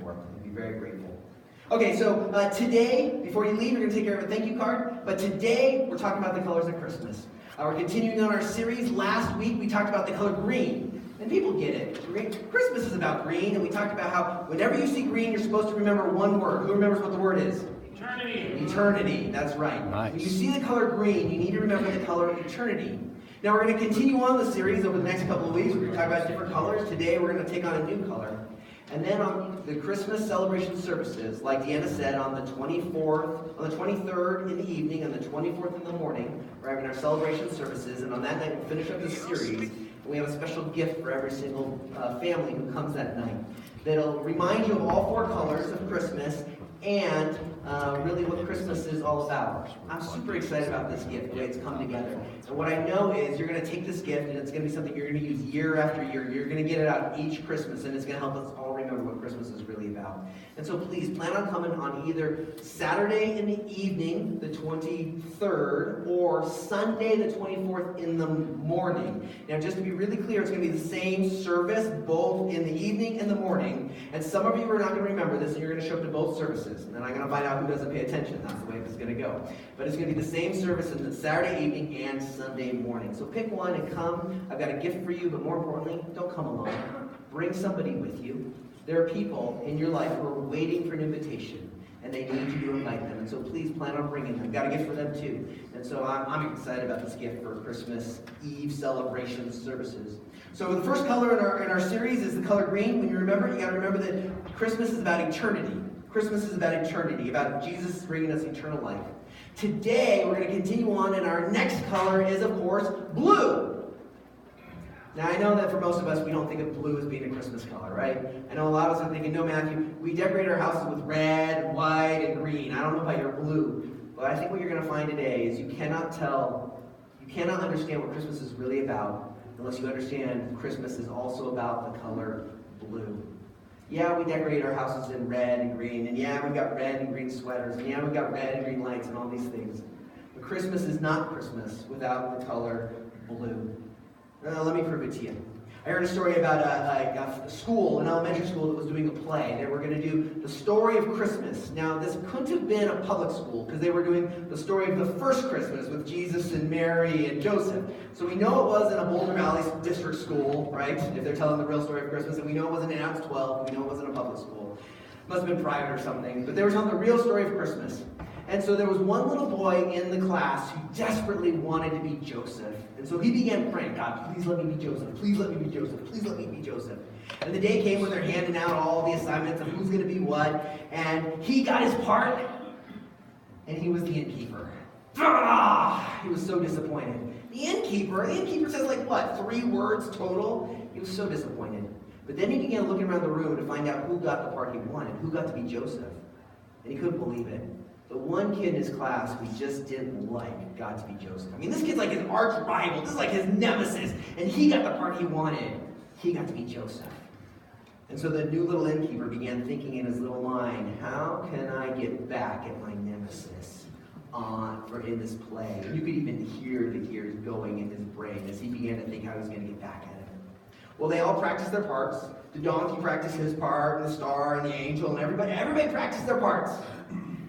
for. I'd be very grateful. Okay, so today, before you leave, you're going to take care of a thank you card. But today, we're talking about the colors of Christmas. We're continuing on our series. Last week, we talked about the color green. And people get it. Christmas is about green, and we talked about how whenever you see green, you're supposed to remember one word. Who remembers what the word is? Eternity. Eternity, that's right. Nice. When you see the color green, you need to remember the color of eternity. Now, we're going to continue on the series over the next couple of weeks. We're going to talk about different colors. Today, we're going to take on a new color. And then on the Christmas celebration services, like Deanna said, on the 24th, on the 23rd in the evening, and the 24th in the morning, we're having our celebration services. And on that night, we'll finish up this series. And we have a special gift for every single family who comes that night that'll remind you of all four colors of Christmas and really what Christmas is all about. I'm super excited about this gift, the way it's come together. And what I know is you're going to take this gift and it's going to be something you're going to use year after year. You're going to get it out each Christmas, and it's going to help us all remember what Christmas is really about. And so please plan on coming on either Saturday in the evening, the 23rd, or Sunday the 24th in the morning. Now, just to be really clear, it's going to be the same service both in the evening and the morning. And some of you are not going to remember this, and you're going to show up to both services. And then I'm going to find out who doesn't pay attention. That's the way it's going to go. But it's going to be the same service in the Saturday evening and Sunday morning. So pick one and come. I've got a gift for you, but more importantly, don't come alone. Bring somebody with you. There are people in your life who are waiting for an invitation, and they need you to invite them. And so please plan on bringing them. I've got a gift for them too. And so I'm excited about this gift for Christmas Eve celebration services. So the first color in our series is the color green. When you remember, you got to remember that Christmas is about eternity. Christmas is about eternity, about Jesus bringing us eternal life. Today, we're going to continue on, and our next color is, of course, blue. Now, I know that for most of us, we don't think of blue as being a Christmas color, right? I know a lot of us are thinking, no, Matthew, we decorate our houses with red, white, and green. I don't know about your blue, but I think what you're going to find today is you cannot understand what Christmas is really about unless you understand Christmas is also about the color blue. Yeah, we decorate our houses in red and green, and yeah, we've got red and green sweaters, and yeah, we've got red and green lights and all these things. But Christmas is not Christmas without the color blue. Let me prove it to you. I heard a story about a school, an elementary school that was doing a play. They were going to do the story of Christmas. Now, this couldn't have been a public school because they were doing the story of the first Christmas with Jesus and Mary and Joseph. So we know it wasn't a Boulder Valley district school, right? If they're telling the real story of Christmas. And we know it wasn't in Acts 12. We know it wasn't a public school. Must have been private or something. But they were telling the real story of Christmas. And so there was one little boy in the class who desperately wanted to be Joseph. And so he began praying, God, please let me be Joseph. Please let me be Joseph. Please let me be Joseph. And the day came when they're handing out all the assignments of who's going to be what. And he got his part, and he was the innkeeper. He was so disappointed. The innkeeper says like what, 3 words total? He was so disappointed. But then he began looking around the room to find out who got the part he wanted, who got to be Joseph. And he couldn't believe it. The one kid in his class who just didn't like got to be Joseph. I mean, this kid's like his arch rival. This is like his nemesis. And he got the part he wanted. He got to be Joseph. And so the new little innkeeper began thinking in his little mind, how can I get back at my nemesis in this play? And you could even hear the gears going in his brain as he began to think how he was going to get back at him. Well, they all practiced their parts. The donkey practiced his part, and the star, and the angel, and everybody practiced their parts.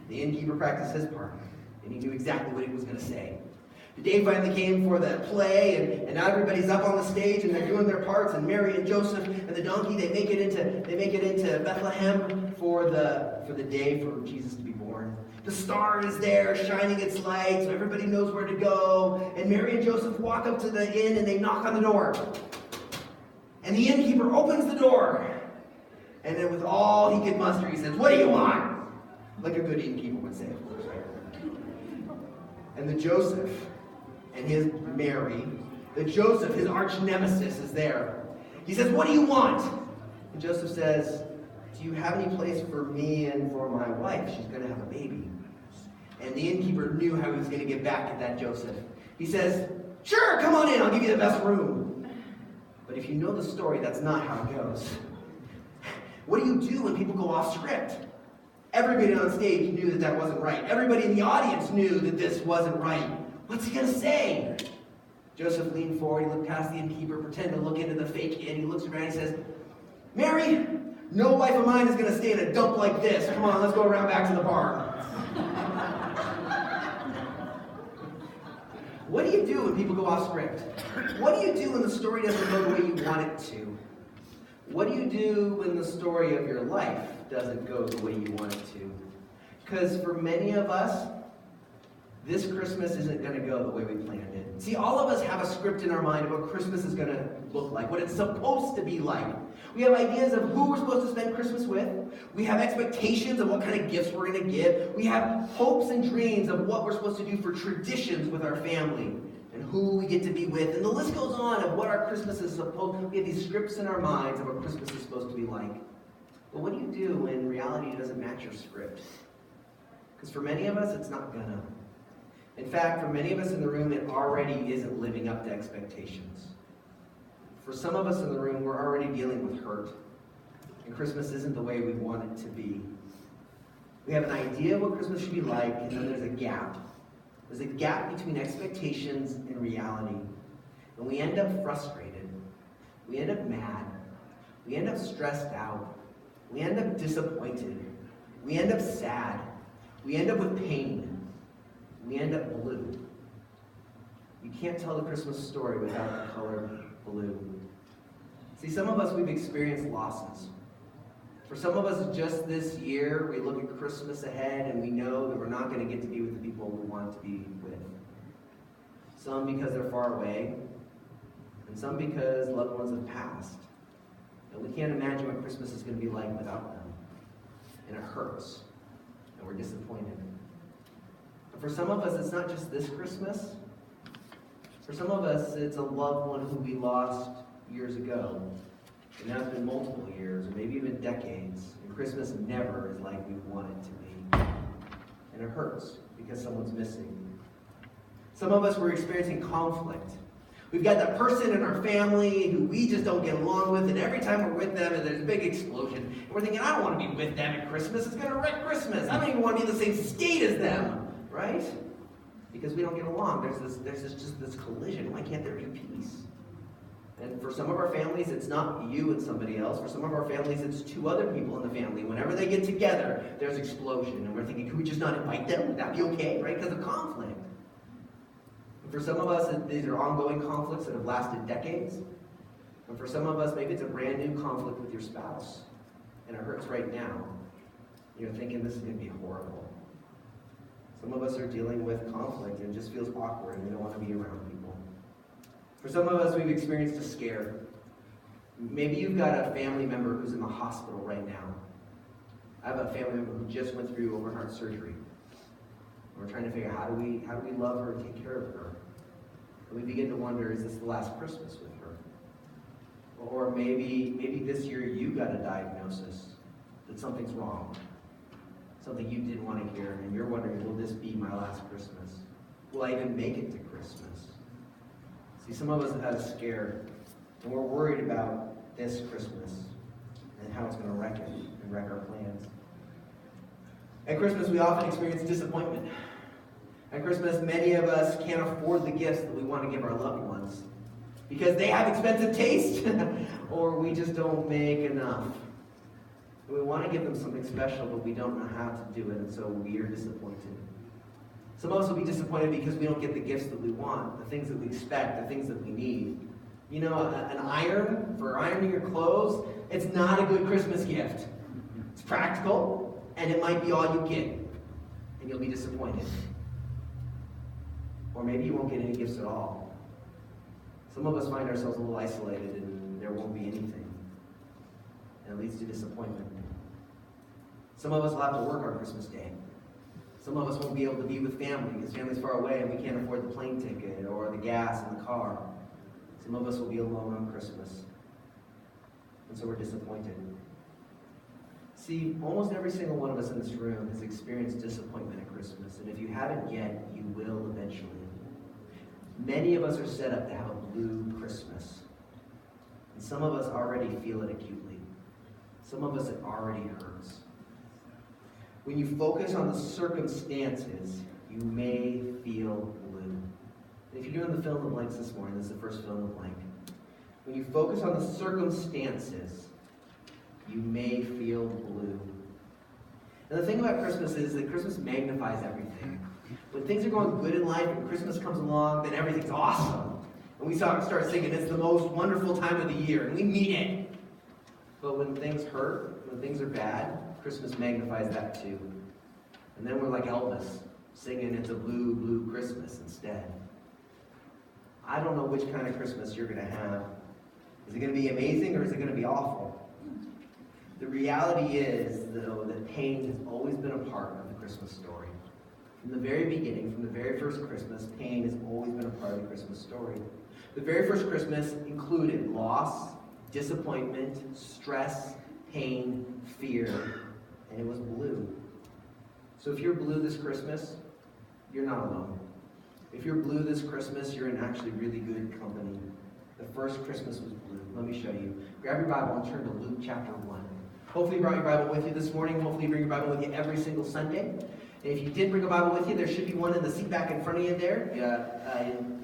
The innkeeper practiced his part, and he knew exactly what he was going to say. The day finally came for the play, and now everybody's up on the stage, and they're doing their parts, and Mary and Joseph and the donkey, they make it into Bethlehem for the day for Jesus to be born. The star is there, shining its light, so everybody knows where to go, and Mary and Joseph walk up to the inn, and they knock on the door. And the innkeeper opens the door, and then with all he could muster, he says, "What do you want?" Like a good innkeeper would say, of course, right? And the Joseph and his Mary, the Joseph, his arch nemesis, is there. He says, "What do you want?" And Joseph says, "Do you have any place for me and for my wife? She's going to have a baby." And the innkeeper knew how he was going to get back at that Joseph. He says, "Sure, come on in, I'll give you the best room." But if you know the story, that's not how it goes. What do you do when people go off script? Everybody on stage knew that wasn't right. Everybody in the audience knew that this wasn't right. What's he going to say? Joseph leaned forward, he looked past the innkeeper, pretended to look into the fake inn. He looks around, he says, "Mary, No wife of mine is going to stay in a dump like this. Come on, let's go around back to the bar. What do you do when people go off script? What do you do when the story doesn't go the way you want it to? What do you do when the story of your life doesn't go the way you want it to? Because for many of us, this Christmas isn't going to go the way we planned it. See, all of us have a script in our mind of what Christmas is going to look like, what it's supposed to be like. We have ideas of who we're supposed to spend Christmas with. We have expectations of what kind of gifts we're going to give. We have hopes and dreams of what we're supposed to do for traditions with our family and who we get to be with. And the list goes on of what our Christmas is supposed to be. We have these scripts in our minds of what Christmas is supposed to be like. But what do you do when reality doesn't match your script? Because for many of us, it's not gonna. In fact, for many of us in the room, it already isn't living up to expectations. For some of us in the room, we're already dealing with hurt. And Christmas isn't the way we want it to be. We have an idea of what Christmas should be like, and then there's a gap. There's a gap between expectations and reality. And we end up frustrated. We end up mad. We end up stressed out. We end up disappointed. We end up sad. We end up with pain. We end up blue. You can't tell the Christmas story without the color blue. See, some of us, we've experienced losses. For some of us, just this year, we look at Christmas ahead and we know that we're not going to get to be with the people we want to be with. Some because they're far away, and some because loved ones have passed. And we can't imagine what Christmas is going to be like without them. And it hurts, and we're disappointed. But for some of us, it's not just this Christmas. For some of us, it's a loved one who we lost years ago. And now it's been multiple years, or maybe even decades. And Christmas never is like we want it to be. And it hurts because someone's missing. Some of us, we're experiencing conflict. We've got that person in our family who we just don't get along with, and every time we're with them, there's a big explosion. And we're thinking, I don't want to be with them at Christmas. It's going to wreck Christmas. I don't even want to be in the same state as them, right? Because we don't get along. There's just this collision. Why can't there be peace? And for some of our families, it's not you and somebody else. For some of our families, it's two other people in the family. Whenever they get together, there's explosion. And we're thinking, could we just not invite them? Would that be okay, right? Because of conflict. And for some of us, these are ongoing conflicts that have lasted decades. And for some of us, maybe it's a brand new conflict with your spouse. And it hurts right now. You're thinking, this is going to be horrible. Some of us are dealing with conflict and it just feels awkward and we don't want to be around people. For some of us, we've experienced a scare. Maybe you've got a family member who's in the hospital right now. I have a family member who just went through open heart surgery. And we're trying to figure out how do we love her and take care of her. And we begin to wonder, is this the last Christmas with her? Or maybe this year you got a diagnosis that something's wrong. Something you didn't want to hear, and you're wondering, will this be my last Christmas? Will I even make it to Christmas? See, some of us have had a scare, and we're worried about this Christmas and how it's going to wreck it and wreck our plans. At Christmas, we often experience disappointment. At Christmas, many of us can't afford the gifts that we want to give our loved ones because they have expensive taste, or we just don't make enough. We want to give them something special, but we don't know how to do it, and so we are disappointed. Some of us will be disappointed because we don't get the gifts that we want, the things that we expect, the things that we need. You know, an iron for ironing your clothes, it's not a good Christmas gift. It's practical, and it might be all you get, and you'll be disappointed. Or maybe you won't get any gifts at all. Some of us find ourselves a little isolated, and there won't be anything. And it leads to disappointment. Some of us will have to work on Christmas Day. Some of us won't be able to be with family because family's far away and we can't afford the plane ticket or the gas in the car. Some of us will be alone on Christmas. And so we're disappointed. See, almost every single one of us in this room has experienced disappointment at Christmas. And if you haven't yet, you will eventually. Many of us are set up to have a blue Christmas. And some of us already feel it acutely. Some of us, it already hurts. When you focus on the circumstances, you may feel blue. If you're doing the fill in the blanks this morning, this is the first fill in the blank. When you focus on the circumstances, you may feel blue. And the thing about Christmas is that Christmas magnifies everything. When things are going good in life and Christmas comes along, then everything's awesome. And we start singing, it's the most wonderful time of the year, and we mean it. But when things hurt, when things are bad, Christmas magnifies that too. And then we're like Elvis, singing It's a Blue, Blue Christmas instead. I don't know which kind of Christmas you're going to have. Is it going to be amazing or is it going to be awful? The reality is, though, that pain has always been a part of the Christmas story. From the very beginning, from the very first Christmas, pain has always been a part of the Christmas story. The very first Christmas included loss, disappointment, stress, pain, fear, and it was blue. So if you're blue this Christmas, you're not alone. If you're blue this Christmas, you're in actually really good company. The first Christmas was blue. Let me show you. Grab your Bible and turn to Luke chapter 1. Hopefully you brought your Bible with you this morning. Hopefully you bring your Bible with you every single Sunday. And if you did bring a Bible with you, there should be one in the seat back in front of you there.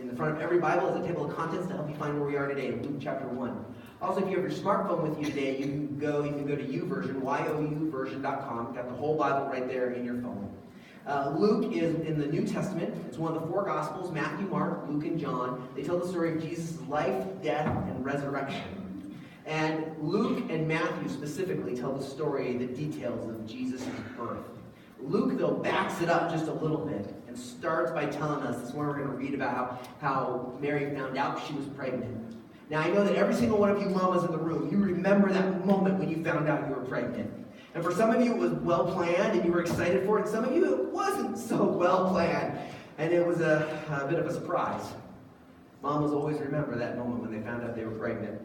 In the front of every Bible is a table of contents to help you find where we are today in Luke chapter 1. Also, if you have your smartphone with you today, you can go to YouVersion, youversion.com. Got the whole Bible right there in your phone. Luke is in the New Testament. It's one of the four Gospels, Matthew, Mark, Luke, and John. They tell the story of Jesus' life, death, and resurrection. And Luke and Matthew specifically tell the story, the details of Jesus' birth. Luke, though, backs it up just a little bit and starts by telling us, this morning we're going to read about how Mary found out she was pregnant. Now, I know that every single one of you mamas in the room, you remember that moment when you found out you were pregnant. And for some of you, it was well planned and you were excited for it. And some of you, it wasn't so well planned. And it was a bit of a surprise. Mamas always remember that moment when they found out they were pregnant.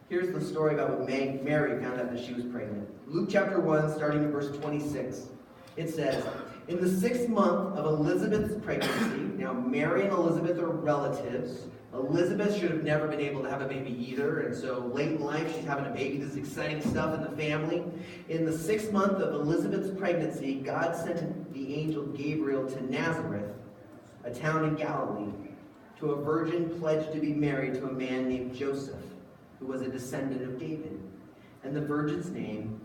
Here's the story about when Mary found out that she was pregnant. Luke chapter 1, starting in verse 26. It says, in the 6th month of Elizabeth's pregnancy, now Mary and Elizabeth are relatives. Elizabeth should have never been able to have a baby either, and so late in life she's having a baby. This is exciting stuff in the family. In the 6th month of Elizabeth's pregnancy, God sent the angel Gabriel to Nazareth, a town in Galilee, to a virgin pledged to be married to a man named Joseph, who was a descendant of David. And the virgin's name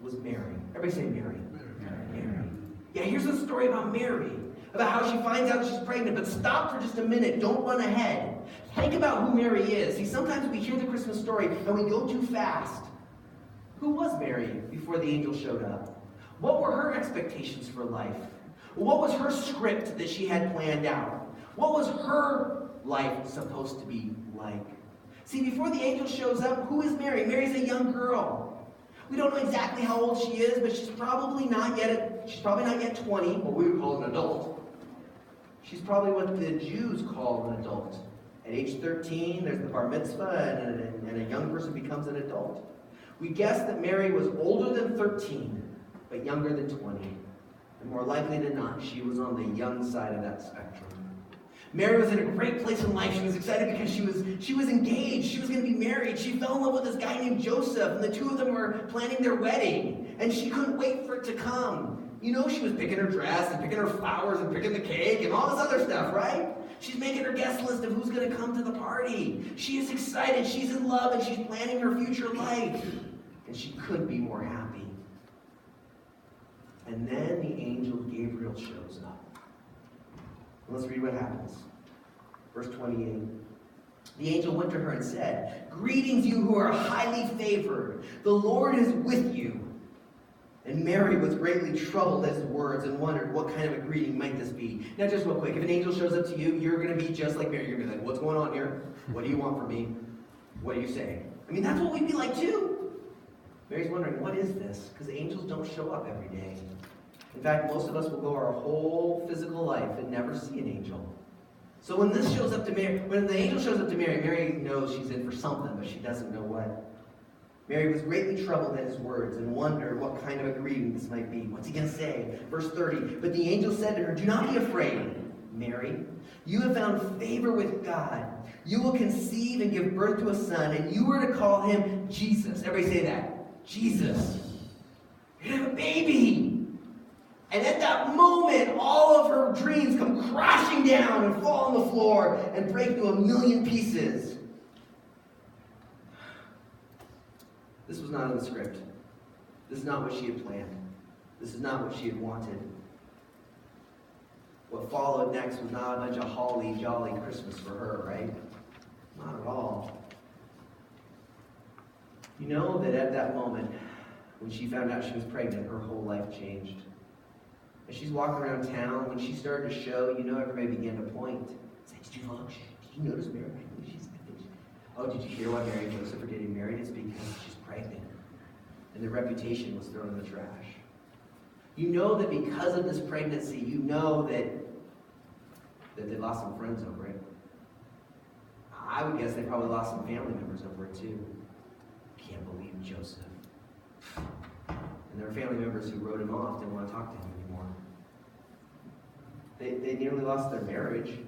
was Mary. Everybody say Mary. Mary. Yeah, here's a story about Mary, about how she finds out she's pregnant. But stop for just a minute. Don't run ahead. Think about who Mary is. See, sometimes we hear the Christmas story and we go too fast. Who was Mary before the angel showed up? What were her expectations for life? What was her script that she had planned out? What was her life supposed to be like? See, before the angel shows up, who is Mary? Mary's a young girl. We don't know exactly how old she is, but she's probably not yet 20, what we would call an adult. She's probably what the Jews call an adult. At age 13, there's the bar mitzvah, and a young person becomes an adult. We guess that Mary was older than 13, but younger than 20. And more likely than not, she was on the young side of that spectrum. Mary was in a great place in life. She was excited because she was engaged. She was going to be married. She fell in love with this guy named Joseph, and the two of them were planning their wedding. And she couldn't wait for it to come. You know, she was picking her dress and picking her flowers and picking the cake and all this other stuff, right? She's making her guest list of who's going to come to the party. She is excited. She's in love, and she's planning her future life. And she couldn't be more happy. And then the angel Gabriel shows up. Let's read what happens. Verse 28. The angel went to her and said, greetings, you who are highly favored. The Lord is with you. And Mary was greatly troubled at his words and wondered what kind of a greeting might this be. Now just real quick, if an angel shows up to you, you're going to be just like Mary. You're going to be like, what's going on here? What do you want from me? What do you say? I mean, that's what we'd be like too. Mary's wondering, what is this? Because angels don't show up every day. In fact, most of us will go our whole physical life and never see an angel. So when the angel shows up to Mary, Mary knows she's in for something, but she doesn't know what. Mary was greatly troubled at his words and wondered what kind of a greeting this might be. What's he going to say? Verse 30. But the angel said to her, do not be afraid, Mary. You have found favor with God. You will conceive and give birth to a son, and you are to call him Jesus. Everybody say that. Jesus. You're going to have a baby. And at that moment, all of her dreams come crashing down and fall on the floor and break into a million pieces. This was not in the script. This is not what she had planned. This is not what she had wanted. What followed next was not a bunch of holly jolly Christmas for her, right? Not at all. You know that at that moment, when she found out she was pregnant, her whole life changed. As she's walking around town, when she started to show, you know, everybody began to point. Say, did you look? Did you notice Mary? Oh, did you hear why Mary and Joseph are getting married? It's because she's pregnant. And their reputation was thrown in the trash. You know that because of this pregnancy, you know that they lost some friends over it. I would guess they probably lost some family members over it too. Can't believe Joseph. And there were family members who wrote him off, didn't want to talk to him anymore. They nearly lost their marriage.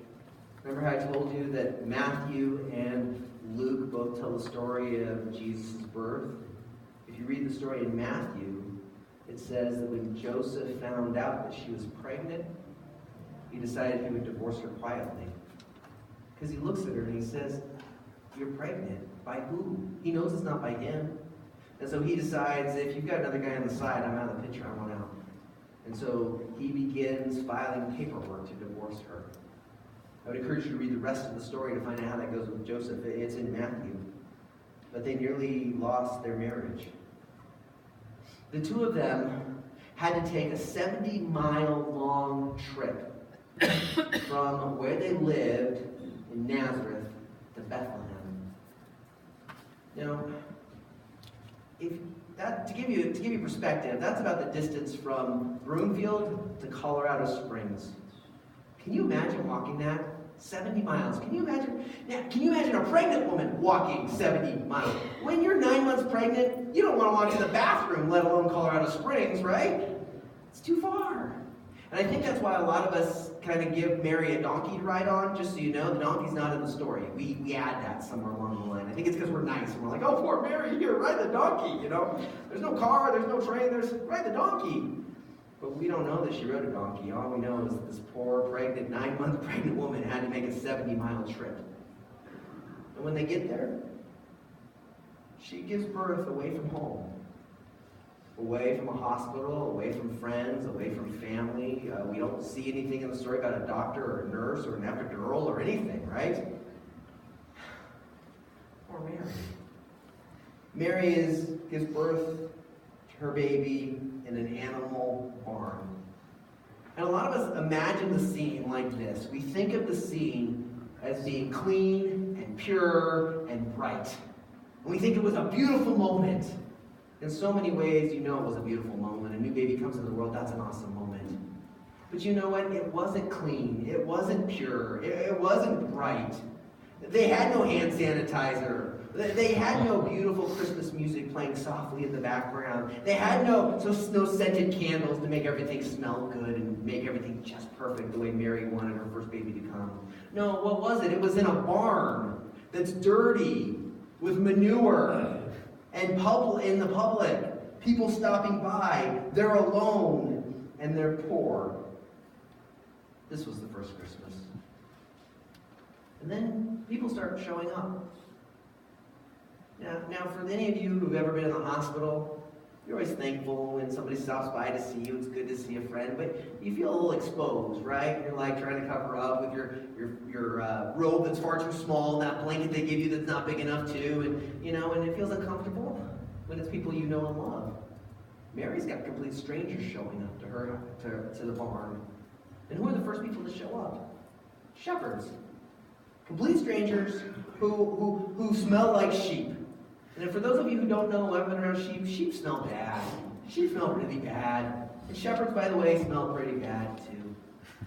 Remember how I told you that Matthew and Luke both tell the story of Jesus' birth? If you read the story in Matthew, it says that when Joseph found out that she was pregnant, he decided he would divorce her quietly. Because he looks at her and he says, "You're pregnant. By who?" He knows it's not by him. And so he decides, if you've got another guy on the side, I'm out of the picture, I want out. And so he begins filing paperwork to divorce her. I would encourage you to read the rest of the story to find out how that goes with Joseph. It's in Matthew. But they nearly lost their marriage. The two of them had to take a 70-mile-long trip from where they lived in Nazareth to Bethlehem. Now, to give you perspective, that's about the distance from Broomfield to Colorado Springs. Can you imagine walking that? 70 miles. Can you imagine a pregnant woman walking 70 miles? When you're 9 months pregnant, you don't want to walk to the bathroom, let alone Colorado Springs, right? It's too far. And I think that's why a lot of us kind of give Mary a donkey to ride on. Just so you know, the donkey's not in the story. We add that somewhere along the line. I think it's because we're nice and we're like, oh, poor Mary, here, ride the donkey, you know. There's no car, there's no train, ride the donkey. But we don't know that she rode a donkey. All we know is that this poor, pregnant, 9-month pregnant woman had to make a 70-mile trip. And when they get there, she gives birth away from home. Away from a hospital, away from friends, away from family. We don't see anything in the story about a doctor or a nurse or an epidural or anything, right? Poor Mary. Mary gives birth to her baby in an animal barn. And a lot of us imagine the scene like this. We think of the scene as being clean and pure and bright. And we think it was a beautiful moment. In so many ways, you know it was a beautiful moment. A new baby comes into the world, that's an awesome moment. But you know what? It wasn't clean. It wasn't pure. It wasn't bright. They had no hand sanitizer. They had no beautiful Christmas music playing softly in the background. They had no scented candles to make everything smell good and make everything just perfect the way Mary wanted her first baby to come. No, what was it? It was in a barn that's dirty with manure and in the public. People stopping by. They're alone and they're poor. This was the first Christmas. And then people start showing up. Now, for any of you who've ever been in the hospital, you're always thankful when somebody stops by to see you. It's good to see a friend, but you feel a little exposed, right? You're like trying to cover up with your robe that's far too small, that blanket they give you that's not big enough too, and it feels uncomfortable when it's people you know and love. Mary's got complete strangers showing up to her, to the barn. And who are the first people to show up? Shepherds. Complete strangers who smell like sheep. And for those of you who don't know, I've been around sheep smell bad. Sheep smell really bad. And shepherds, by the way, smell pretty bad too.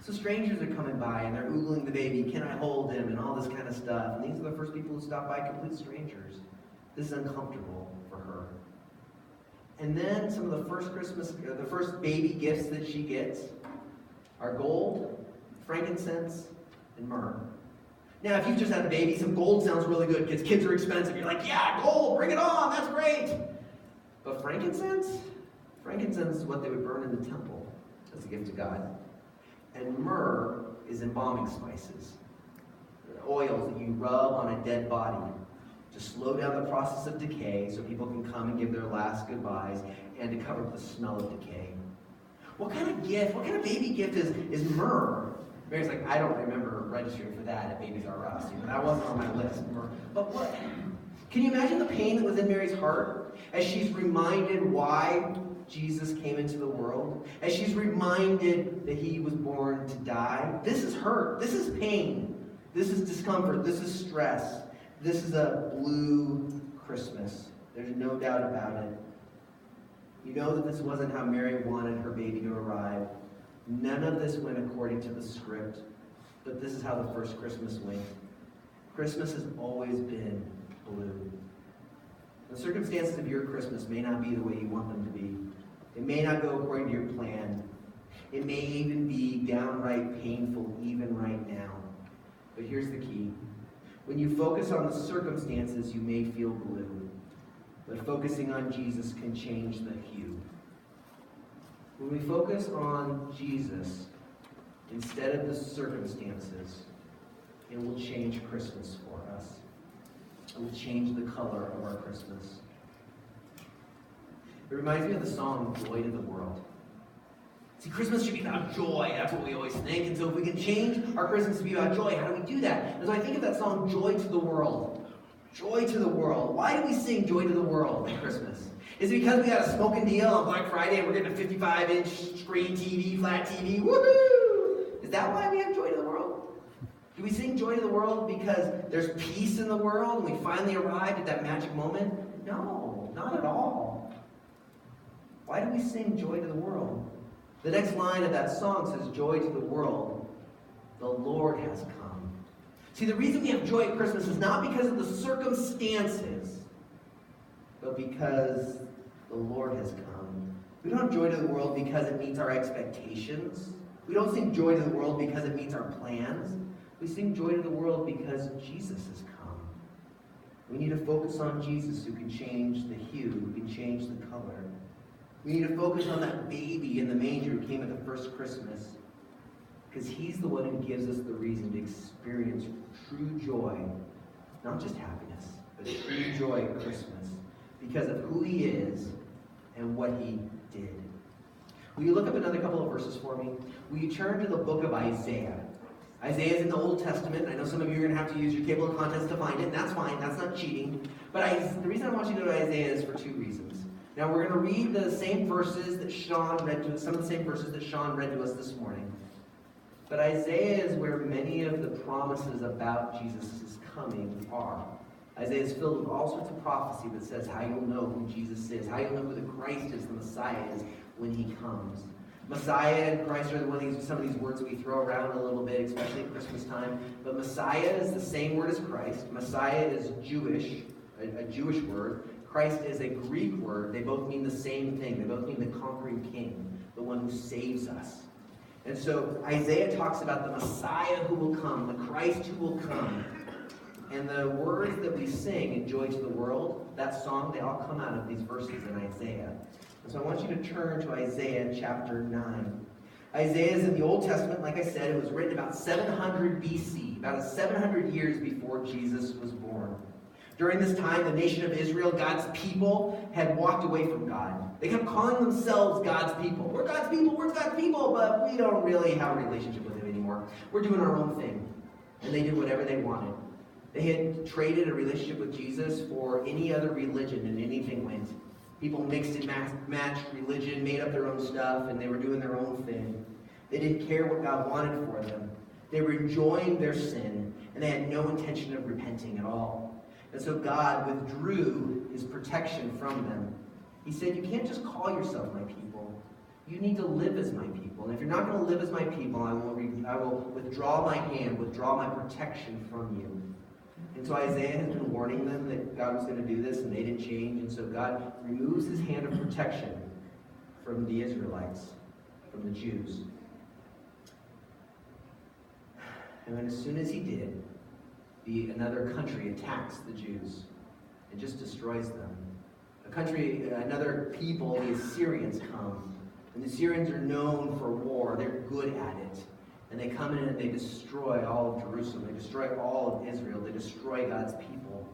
So strangers are coming by and they're oogling the baby, can I hold him, and all this kind of stuff. And these are the first people who stop by, complete strangers. This is uncomfortable for her. And then some of the first baby gifts that she gets are gold, frankincense, and myrrh. Now, if you've just had a baby, some gold sounds really good because kids are expensive. You're like, yeah, gold, bring it on, that's great. But frankincense is what they would burn in the temple as a gift to God. And myrrh is embalming spices. Oils that you rub on a dead body to slow down the process of decay so people can come and give their last goodbyes, and to cover up the smell of decay. What kind of baby gift is myrrh? Mary's like, I don't remember registering for that at Babies R Us. That wasn't on my list. Myrrh. But what? Can you imagine the pain that was in Mary's heart as she's reminded why Jesus came into the world? As she's reminded that he was born to die? This is hurt. This is pain. This is discomfort. This is stress. This is a blue Christmas. There's no doubt about it. You know that this wasn't how Mary wanted her baby to arrive. None of this went according to the script, but this is how the first Christmas went. Christmas has always been blue. The circumstances of your Christmas may not be the way you want them to be. It may not go according to your plan. It may even be downright painful even right now. But here's the key. When you focus on the circumstances, you may feel blue. But focusing on Jesus can change the hue. When we focus on Jesus instead of the circumstances, it will change Christmas for us. It will change the color of our Christmas. It reminds me of the song, Joy to the World. See, Christmas should be about joy. That's what we always think. And so if we can change our Christmas to be about joy, how do we do that? And so I think of that song, Joy to the World. Joy to the world. Why do we sing Joy to the World at Christmas? Is it because we got a smoking deal on Black Friday and we're getting a 55-inch screen TV, flat TV? Woohoo! Is that why we have Joy to the World? Do we sing Joy to the World because there's peace in the world and we finally arrived at that magic moment? No, not at all. Why do we sing Joy to the World? The next line of that song says, Joy to the world, the Lord has come. See, the reason we have joy at Christmas is not because of the circumstances, but because the Lord has come. We don't have joy to the world because it meets our expectations. We don't sing joy to the world because it meets our plans. We sing joy to the world because Jesus has come. We need to focus on Jesus, who can change the hue, who can change the color. We need to focus on that baby in the manger who came at the first Christmas, because he's the one who gives us the reason to experience true joy, not just happiness, but true joy at Christmas, because of who he is and what he did. Will you look up another couple of verses for me? Will you turn to the book of Isaiah? Isaiah is in the Old Testament. I know some of you are going to have to use your table of contents to find it, and that's fine. That's not cheating. But the reason I want you to go to Isaiah is for two reasons. Now, we're going to read the same verses that Sean read to us, some of the same verses that Sean read to us this morning. But Isaiah is where many of the promises about Jesus' coming are. Isaiah is filled with all sorts of prophecy that says how you'll know who Jesus is, how you'll know who the Christ is, the Messiah is, when he comes. Messiah and Christ are some of these words we throw around a little bit, especially at Christmas time. But Messiah is the same word as Christ. Messiah is Jewish, a Jewish word. Christ is a Greek word. They both mean the same thing. They both mean the conquering king, the one who saves us. And so Isaiah talks about the Messiah who will come, the Christ who will come. And the words that we sing in Joy to the World, that song, they all come out of these verses in Isaiah. And so I want you to turn to Isaiah chapter 9. Isaiah is in the Old Testament. Like I said, it was written about 700 BC, about 700 years before Jesus was born. During this time, the nation of Israel, God's people, had walked away from God. They kept calling themselves God's people. We're God's people, but we don't really have a relationship with him anymore. We're doing our own thing. And they did whatever they wanted. They had traded a relationship with Jesus for any other religion, and anything went. People mixed and matched religion, made up their own stuff, and they were doing their own thing. They didn't care what God wanted for them. They were enjoying their sin, and they had no intention of repenting at all. And so God withdrew his protection from them. He said, you can't just call yourself my people. You need to live as my people. And if you're not going to live as my people, I will withdraw my hand, withdraw my protection from you. And so Isaiah has been warning them that God was going to do this, and they didn't change. And so God removes his hand of protection from the Israelites, from the Jews. And then as soon as he did, another country attacks the Jews and just destroys them. Another people, the Assyrians, come. And the Assyrians are known for war. They're good at it. And they come in and they destroy all of Jerusalem. They destroy all of Israel. They destroy God's people.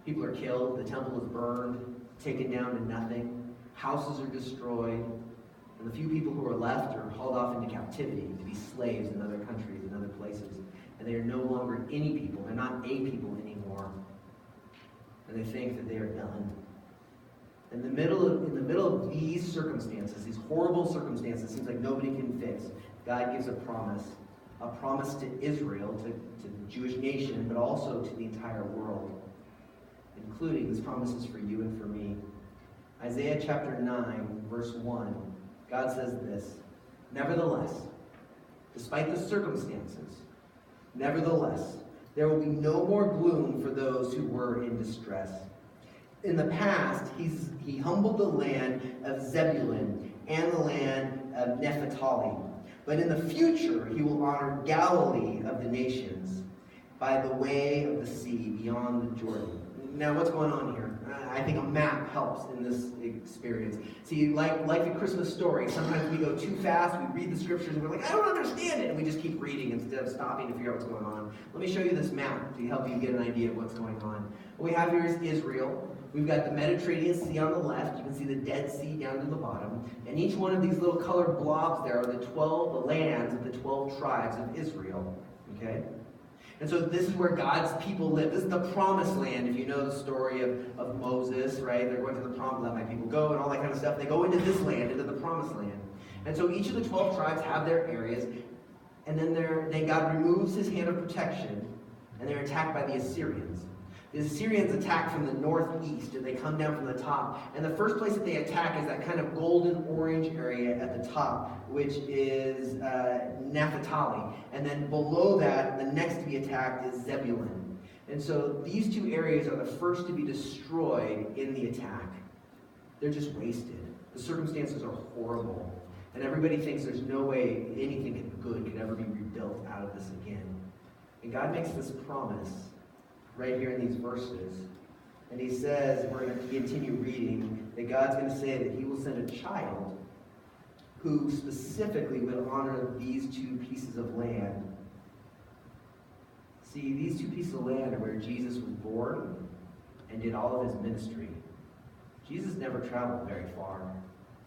People are killed, the temple is burned, taken down to nothing, houses are destroyed, and the few people who are left are hauled off into captivity to be slaves in other countries and other places. And they are no longer any people. They're not a people anymore. And they think that they are done. In the middle of these circumstances, these horrible circumstances, seems like nobody can fix, God gives a promise to Israel, to the Jewish nation, but also to the entire world, including this promise is for you and for me. Isaiah chapter 9, verse 1, God says this, "Nevertheless, despite the circumstances, nevertheless, there will be no more gloom for those who were in distress. In the past, he humbled the land of Zebulun and the land of Naphtali. But in the future, he will honor Galilee of the nations by the way of the sea beyond the Jordan." Now, what's going on here? I think a map helps in this experience. See, like the Christmas story, sometimes we go too fast, we read the scriptures, and we're like, I don't understand it, and we just keep reading instead of stopping to figure out what's going on. Let me show you this map to help you get an idea of what's going on. What we have here is Israel. We've got the Mediterranean Sea on the left. You can see the Dead Sea down to the bottom. And each one of these little colored blobs there are the lands of the 12 tribes of Israel. Okay? And so this is where God's people live. This is the promised land. If you know the story of Moses, right? They're going to the promised land, my people go, and all that kind of stuff. They go into this land, into the promised land. And so each of the 12 tribes have their areas. And then God removes his hand of protection, and they're attacked by the Assyrians. The Assyrians attack from the northeast, and they come down from the top. And the first place that they attack is that kind of golden orange area at the top, which is Naphtali. And then below that, the next to be attacked is Zebulun. And so these two areas are the first to be destroyed in the attack. They're just wasted. The circumstances are horrible. And everybody thinks there's no way anything good could ever be rebuilt out of this again. And God makes this promise right here in these verses. And he says, we're going to continue reading, that God's going to say that he will send a child who specifically will honor these two pieces of land. See, these two pieces of land are where Jesus was born and did all of his ministry. Jesus never traveled very far.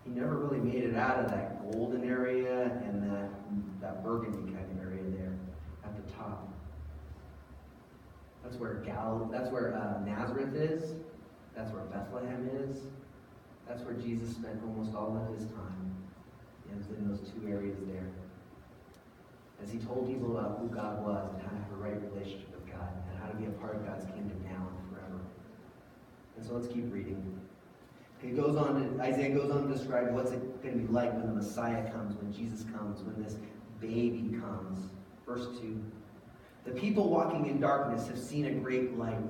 He never really made it out of that golden area and that burgundy kind of area there at the top. That's where Nazareth is. That's where Bethlehem is. That's where Jesus spent almost all of his time. It was in those two areas there. As he told people about who God was and how to have a right relationship with God and how to be a part of God's kingdom now and forever. And so let's keep reading. Isaiah goes on to describe what's it going to be like when the Messiah comes, when Jesus comes, when this baby comes. Verse 2. "The people walking in darkness have seen a great light.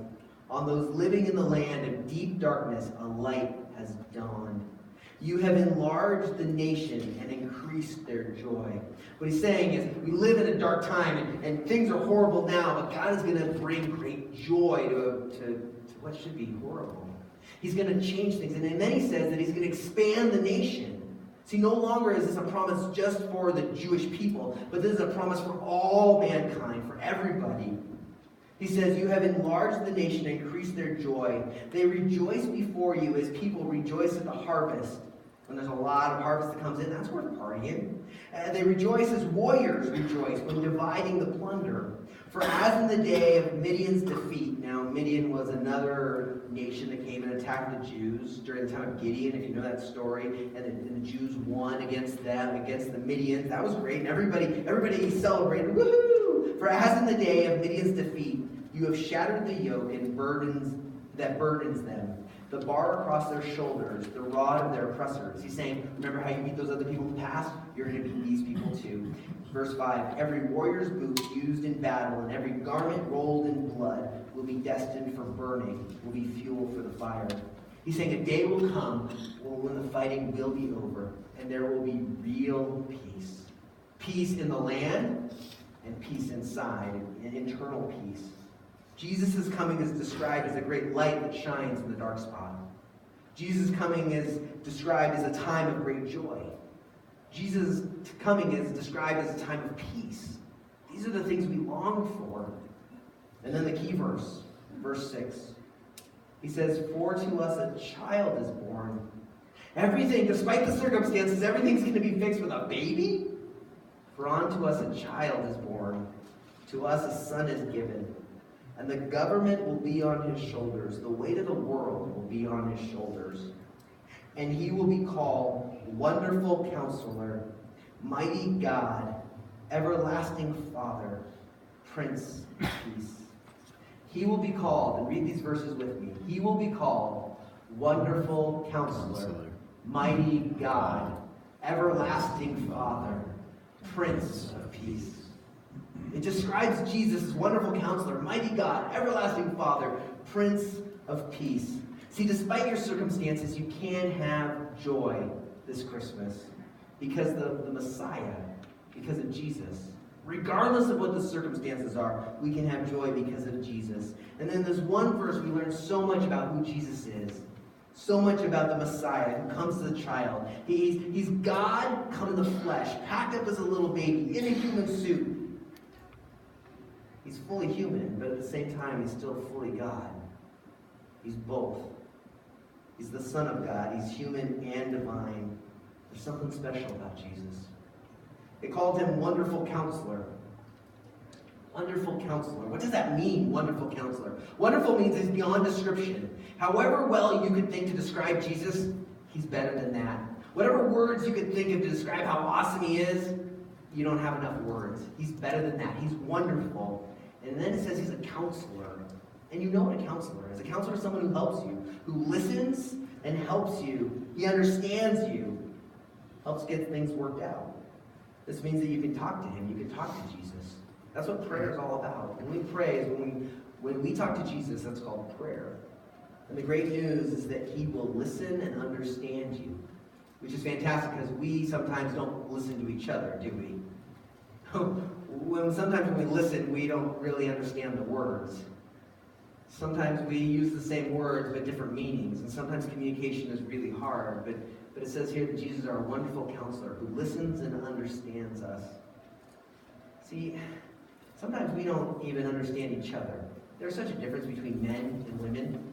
On those living in the land of deep darkness, a light has dawned. You have enlarged the nation and increased their joy." What he's saying is, we live in a dark time, and things are horrible now, but God is going to bring great joy to what should be horrible. He's going to change things. And then he says that he's going to expand the nation. See, no longer is this a promise just for the Jewish people, but this is a promise for all mankind, for everybody. He says, "You have enlarged the nation and increased their joy. They rejoice before you as people rejoice at the harvest." When there's a lot of harvest that comes in, that's worth partying. They rejoice as warriors rejoice when dividing the plunder. For as in the day of Midian's defeat. Now, Midian was another nation that came and attacked the Jews during the time of Gideon, if you know that story. And the Jews won against them, against the Midians. That was great. And everybody celebrated. Woohoo! For as in the day of Midian's defeat, you have shattered the yoke and that burdens them, the bar across their shoulders, the rod of their oppressors. He's saying, remember how you beat those other people in the past? You're going to beat these people too. Verse 5, "Every warrior's boot used in battle and every garment rolled in blood will be destined for burning, will be fuel for the fire." He's saying a day will come when the fighting will be over and there will be real peace. Peace in the land and peace inside, and internal peace. Jesus' coming is described as a great light that shines in the dark spot. Jesus' coming is described as a time of great joy. Jesus' coming is described as a time of peace. These are the things we long for. And then the key verse, verse 6. He says, for to us a child is born. Everything, despite the circumstances, everything's going to be fixed with a baby? For unto us a child is born. To us a son is given. And the government will be on his shoulders. The weight of the world will be on his shoulders. And he will be called Wonderful Counselor, Mighty God, Everlasting Father, Prince of Peace. He will be called, and read these verses with me. He will be called Wonderful Counselor, Mighty God, Everlasting Father, Prince of Peace. It describes Jesus as Wonderful Counselor, Mighty God, Everlasting Father, Prince of Peace. See, despite your circumstances, you can have joy this Christmas because the Messiah, because of Jesus. Regardless of what the circumstances are, we can have joy because of Jesus. And then there's one verse we learn so much about who Jesus is. So much about the Messiah who comes as a child. He's God come in the flesh, packed up as a little baby in a human suit. He's fully human, but at the same time, he's still fully God. He's both. He's the Son of God. He's human and divine. There's something special about Jesus. They called him Wonderful Counselor. Wonderful Counselor. What does that mean, Wonderful Counselor? Wonderful means it's beyond description. However well you could think to describe Jesus, he's better than that. Whatever words you could think of to describe how awesome he is, you don't have enough words. He's better than that. He's wonderful. And then it says he's a counselor. And you know what a counselor is. A counselor is someone who helps you, who listens and helps you. He understands you, helps get things worked out. This means that you can talk to him. You can talk to Jesus. That's what prayer is all about. When we pray, is when we talk to Jesus, that's called prayer. And the great news is that he will listen and understand you, which is fantastic because we sometimes don't listen to each other, do we? Sometimes when we listen, we don't really understand the words. Sometimes we use the same words but different meanings, and sometimes communication is really hard. But it says here that Jesus is our wonderful counselor who listens and understands us. See, sometimes we don't even understand each other. There's such a difference between men and women.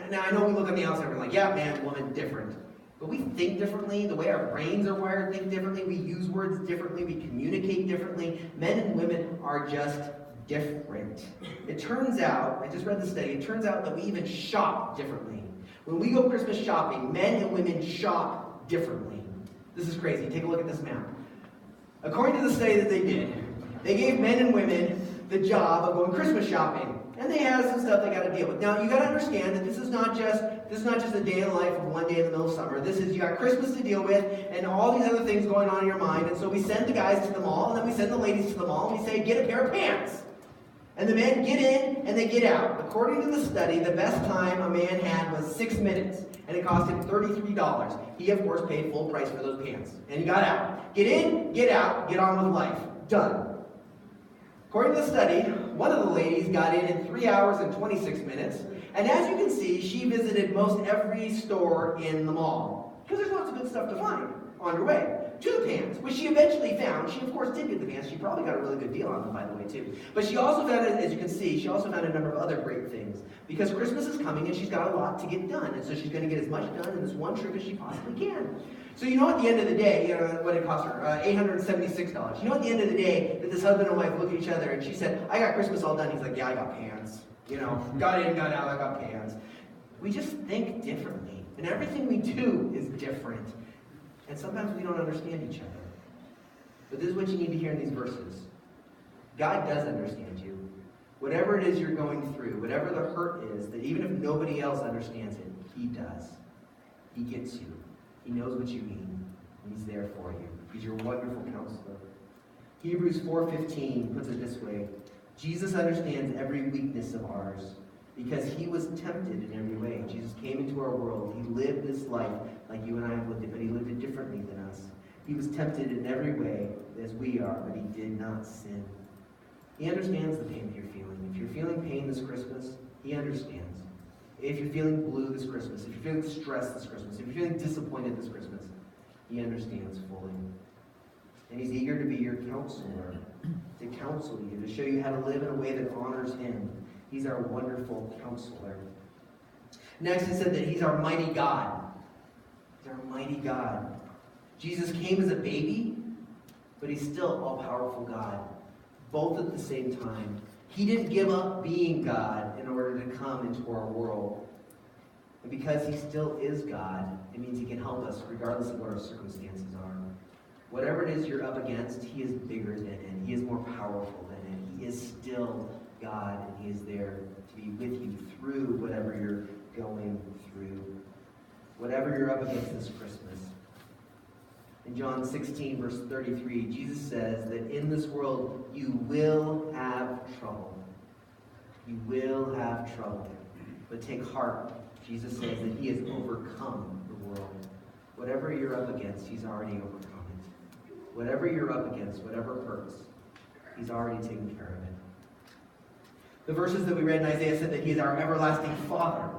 Now I know we look on the outside and we're like, yeah, man, woman, different. But we think differently. The way our brains are wired, think differently. We use words differently. We communicate differently. Men and women are just different. It turns out, I just read the study, it turns out that we even shop differently. When we go Christmas shopping, men and women shop differently. This is crazy. Take a look at this map. According to the study that they did, they gave men and women the job of going Christmas shopping. And they have some stuff they got to deal with. Now, you got to understand that this is not just a day in the life of one day in the middle of summer. This is, you got Christmas to deal with and all these other things going on in your mind. And so we send the guys to the mall, and then we send the ladies to the mall, and we say, get a pair of pants. And the men get in and they get out. According to the study, the best time a man had was 6 minutes, and it cost him $33. He, of course, paid full price for those pants. And he got out. Get in, get out, get on with life. Done. According to the study, one of the ladies got in 3 hours and 26 minutes. And as you can see, she visited most every store in the mall. Because there's lots of good stuff to find on her way to the pants, which she eventually found. She, of course, did get the pants. She probably got a really good deal on them, by the way, too. But she also found, as you can see, she also found a number of other great things. Because Christmas is coming and she's got a lot to get done. And so she's going to get as much done in this one trip as she possibly can. So you know at the end of the day, you know what it cost her? $876. You know at the end of the day that this husband and wife look at each other and she said, I got Christmas all done. He's like, yeah, I got pants. You know, got in, got out, I got pants. We just think differently. And everything we do is different. And sometimes we don't understand each other. But this is what you need to hear in these verses. God does understand you. Whatever it is you're going through, whatever the hurt is, that even if nobody else understands it, he does. He gets you. He knows what you mean. And he's there for you. He's your wonderful counselor. Hebrews 4:15 puts it this way. Jesus understands every weakness of ours because he was tempted in every way. Jesus came into our world. He lived this life like you and I have lived it, but he lived it differently than us. He was tempted in every way as we are, but he did not sin. He understands the pain that you're feeling. If you're feeling pain this Christmas, he understands. If you're feeling blue this Christmas, if you're feeling stressed this Christmas, if you're feeling disappointed this Christmas, he understands fully. And he's eager to be your counselor, to counsel you, to show you how to live in a way that honors him. He's our wonderful counselor. Next, it said that he's our mighty God. He's our mighty God. Jesus came as a baby, but he's still all-powerful God, both at the same time. He didn't give up being God in order to come into our world. And because he still is God, it means he can help us regardless of what our circumstances are. Whatever it is you're up against, he is bigger than it. He is more powerful than it. He is still God, and he is there to be with you through whatever you're going through. Whatever you're up against this Christmas. In John 16, verse 33, Jesus says that in this world you will have trouble. You will have trouble. But take heart. Jesus says that he has overcome the world. Whatever you're up against, he's already overcome it. Whatever you're up against, whatever hurts, he's already taken care of it. The verses that we read in Isaiah said that he is our everlasting Father.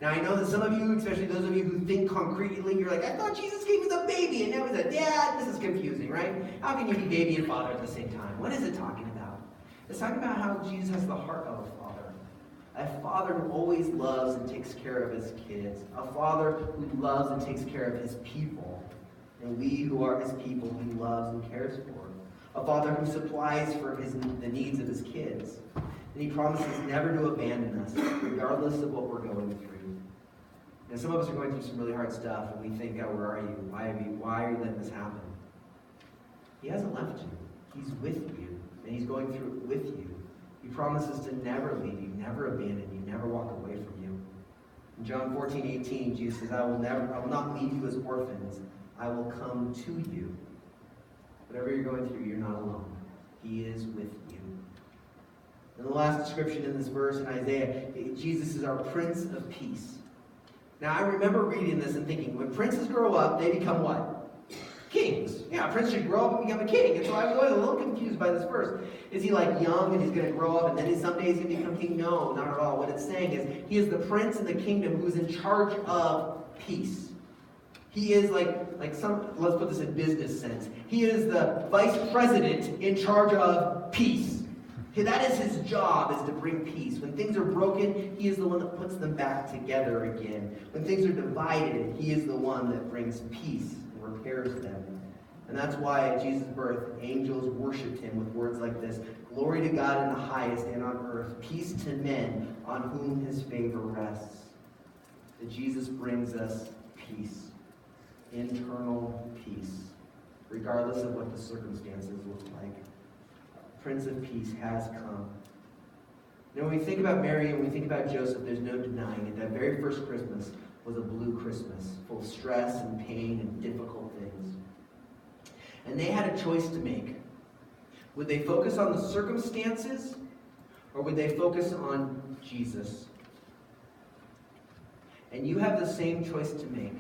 Now I know that some of you, especially those of you who think concretely, you're like, I thought Jesus came as a baby and now he's a dad. This is confusing, right? How can you be baby and father at the same time? What is it talking about? It's talking about how Jesus has the heart of a father. A father who always loves and takes care of his kids. A father who loves and takes care of his people. And we who are his people, he loves and cares for. A father who supplies for the needs of his kids. And he promises never to abandon us, regardless of what we're going through. Now, some of us are going through some really hard stuff, and we think, oh, where are you? Why are you letting this happen? He hasn't left you. He's with you, and he's going through it with you. He promises to never leave you, never abandon you, never walk away from you. In John 14:18, Jesus says, I will not leave you as orphans. I will come to you. Whatever you're going through, you're not alone. He is with you. And the last description in this verse in Isaiah, Jesus is our Prince of Peace. Now, I remember reading this and thinking, when princes grow up, they become what? Kings. Yeah, a prince should grow up and become a king. And so I was always a little confused by this verse. Is he like young and he's going to grow up and then someday he's going to become king? No, not at all. What it's saying is he is the prince in the kingdom who's in charge of peace. He is like some, let's put this in business sense. He is the vice president in charge of peace. That is his job, is to bring peace. When things are broken, he is the one that puts them back together again. When things are divided, he is the one that brings peace and repairs them. And that's why at Jesus' birth, angels worshipped him with words like this: Glory to God in the highest, and on earth, peace to men on whom his favor rests. That Jesus brings us peace, internal peace, regardless of what the circumstances look like. Prince of Peace has come. Now, when we think about Mary and we think about Joseph, there's no denying it. That very first Christmas was a blue Christmas, full of stress and pain and difficult things. And they had a choice to make. Would they focus on the circumstances, or would they focus on Jesus? And you have the same choice to make.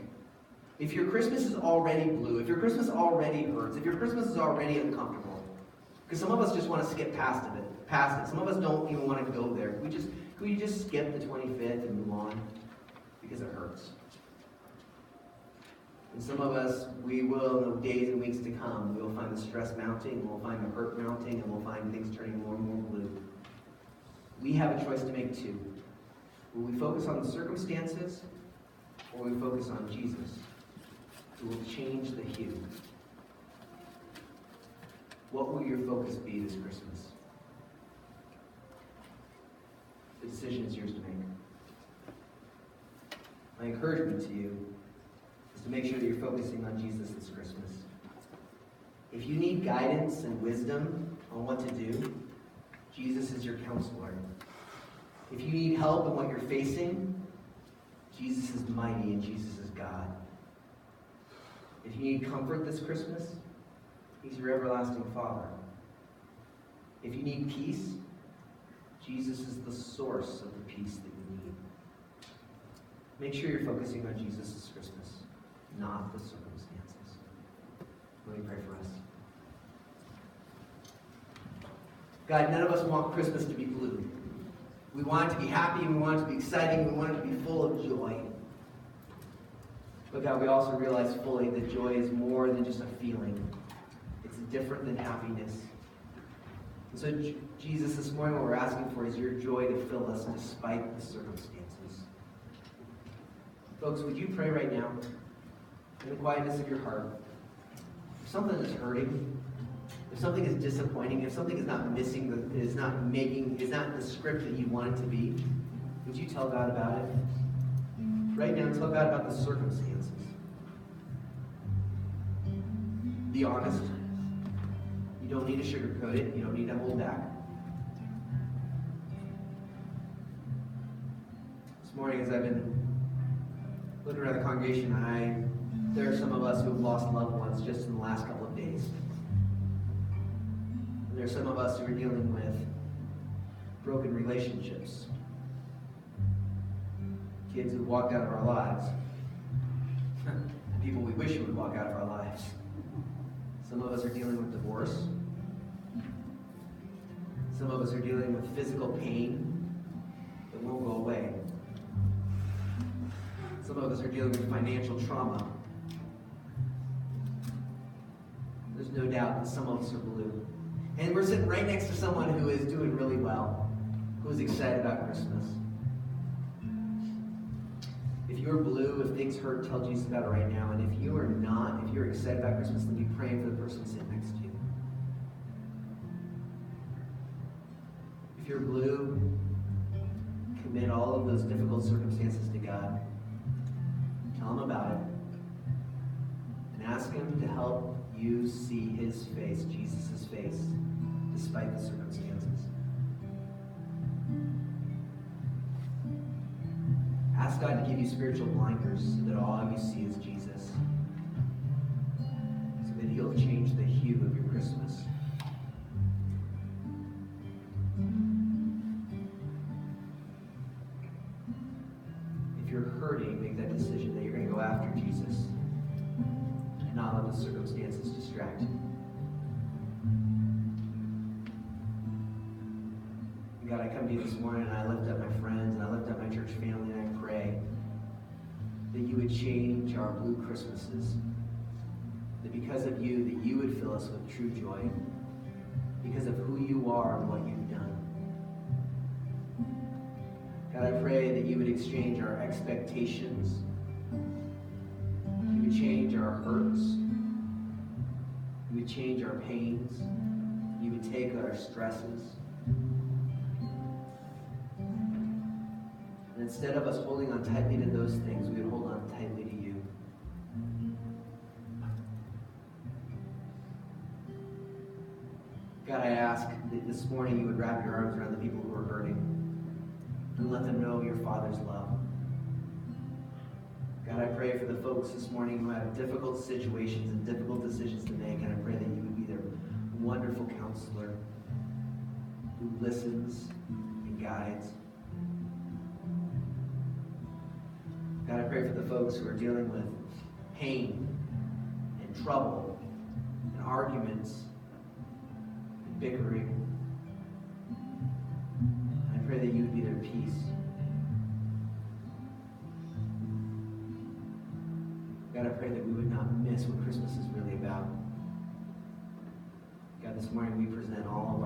If your Christmas is already blue, if your Christmas already hurts, if your Christmas is already uncomfortable, because some of us just want to skip past it. Some of us don't even want to go there. Could we just skip the 25th and move on? Because it hurts. And some of us, we will, in the days and weeks to come, we will find the stress mounting, we'll find the hurt mounting, and we'll find things turning more and more blue. We have a choice to make too. Will we focus on the circumstances, or will we focus on Jesus, who will change the hue? What will your focus be this Christmas? The decision is yours to make. My encouragement to you is to make sure that you're focusing on Jesus this Christmas. If you need guidance and wisdom on what to do, Jesus is your counselor. If you need help in what you're facing, Jesus is mighty and Jesus is God. If you need comfort this Christmas, he's your everlasting Father. If you need peace, Jesus is the source of the peace that you need. Make sure you're focusing on Jesus this Christmas, not the circumstances. Let me pray for us. God, none of us want Christmas to be blue. We want it to be happy, we want it to be exciting, we want it to be full of joy. But God, we also realize fully that joy is more than just a feeling. It's different than happiness. And so, Jesus, this morning what we're asking for is your joy to fill us despite the circumstances. Folks, would you pray right now in the quietness of your heart? If something is hurting, if something is disappointing, if something is not missing, is not the script that you want it to be, would you tell God about it? Right now, tell God about the circumstances. Be honest. You don't need to sugarcoat it. You don't need to hold back. This morning, as I've been looking around the congregation, there are some of us who have lost loved ones just in the last couple of days. And there are some of us who are dealing with broken relationships. Kids who walked out of our lives. People we wish would walk out of our lives. Some of us are dealing with divorce. Some of us are dealing with physical pain that won't go away. Some of us are dealing with financial trauma. There's no doubt that some of us are blue. And we're sitting right next to someone who is doing really well, who is excited about Christmas. If you're blue, if things hurt, tell Jesus about it right now. And if you are not, if you're excited about Christmas, then be praying for the person sitting next to you. If you're blue, commit all of those difficult circumstances to God. Tell him about it. And ask him to help you see his face, Jesus' face, despite the circumstances. Ask God to give you spiritual blinders so that all you see is Jesus. So that he'll change the hue of your Christmas. If you're hurting, make that decision that you're going to go after Jesus and not let the circumstances distract you. God, I come to you this morning and I lift up my friends and I lift up my church family and I pray that you would change our blue Christmases. That because of you, that you would fill us with true joy. Because of who you are and what you've done. God, I pray that you would exchange our expectations. You would change our hurts. You would change our pains. You would take our stresses. And instead of us holding on tightly to those things, we would hold on tightly to you. God, I ask that this morning you would wrap your arms around the people who are hurting and let them know your Father's love. God, I pray for the folks this morning who have difficult situations and difficult decisions to make, and I pray that you would be their wonderful counselor who listens and guides. God, I pray for the folks who are dealing with pain and trouble and arguments and bickering. I pray that you would be their peace. God, I pray that we would not miss what Christmas is really about. God, this morning we present all of